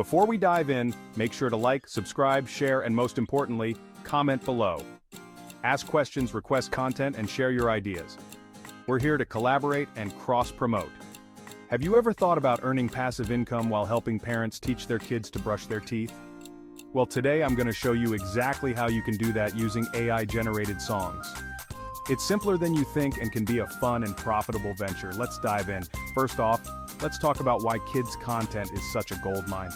Before we dive in, make sure to like, subscribe, share, and most importantly, comment below. Ask questions, request content, and share your ideas. We're here to collaborate and cross-promote. Have you ever thought about earning passive income while helping parents teach their kids to brush their teeth? Well, today I'm going to show you exactly how you can do that using AI-generated songs. It's simpler than you think and can be a fun and profitable venture. Let's dive in. First off, let's talk about why kids' content is such a goldmine.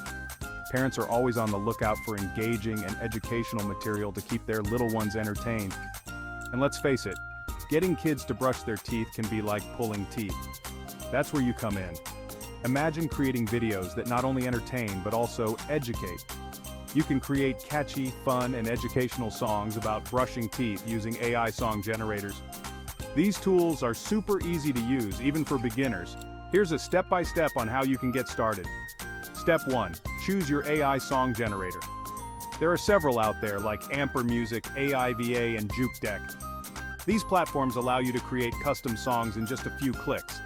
Parents are always on the lookout for engaging and educational material to keep their little ones entertained. And let's face it, getting kids to brush their teeth can be like pulling teeth. That's where you come in. Imagine creating videos that not only entertain but also educate. You can create catchy, fun, and educational songs about brushing teeth using AI song generators. These tools are super easy to use, even for beginners. Here's a step-by-step on how you can get started. Step 1. Choose your AI song generator. There are several out there like Amper Music, AIVA, and JukeDeck. These platforms allow you to create custom songs in just a few clicks.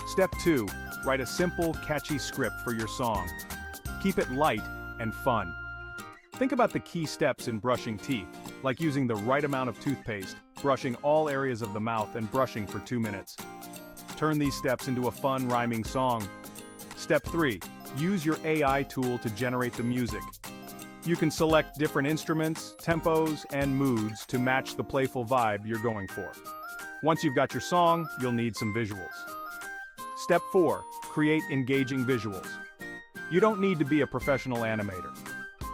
Step 2. Write a simple, catchy script for your song. Keep it light and fun. Think about the key steps in brushing teeth, like using the right amount of toothpaste, brushing all areas of the mouth, and brushing for 2 minutes. Turn these steps into a fun, rhyming song. Step 3. Use your AI tool to generate the music. You can select different instruments, tempos, and moods to match the playful vibe you're going for. Once you've got your song, you'll need some visuals. Step 4. Create engaging visuals. You don't need to be a professional animator.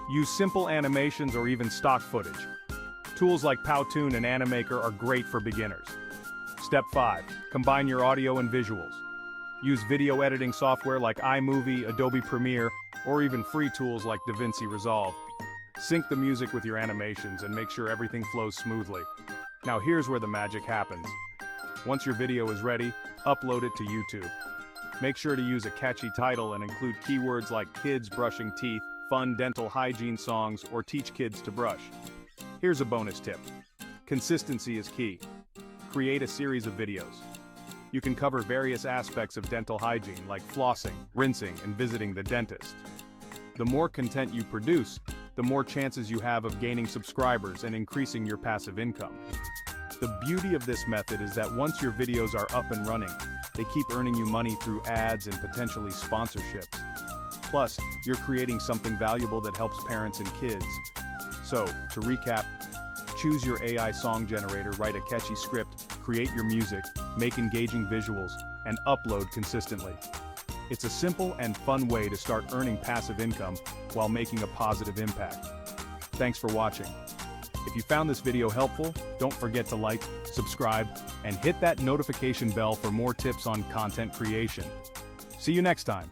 Use simple animations or even stock footage. Tools like Powtoon and Animaker are great for beginners. Step 5. Combine your audio and visuals. Use video editing software like iMovie, Adobe Premiere, or even free tools like DaVinci Resolve. Sync the music with your animations and make sure everything flows smoothly. Now here's where the magic happens. Once your video is ready, upload it to YouTube. Make sure to use a catchy title and include keywords like kids brushing teeth, fun dental hygiene songs, or teach kids to brush. Here's a bonus tip. Consistency is key. Create a series of videos. You can cover various aspects of dental hygiene like flossing, rinsing, and visiting the dentist. The more content you produce, the more chances you have of gaining subscribers and increasing your passive income. The beauty of this method is that once your videos are up and running, they keep earning you money through ads and potentially sponsorships. Plus, you're creating something valuable that helps parents and kids. So, to recap, choose your AI song generator, write a catchy script, create your music, make engaging visuals, and upload consistently. It's a simple and fun way to start earning passive income while making a positive impact. Thanks for watching. If you found this video helpful, don't forget to like, subscribe, and hit that notification bell for more tips on content creation. See you next time.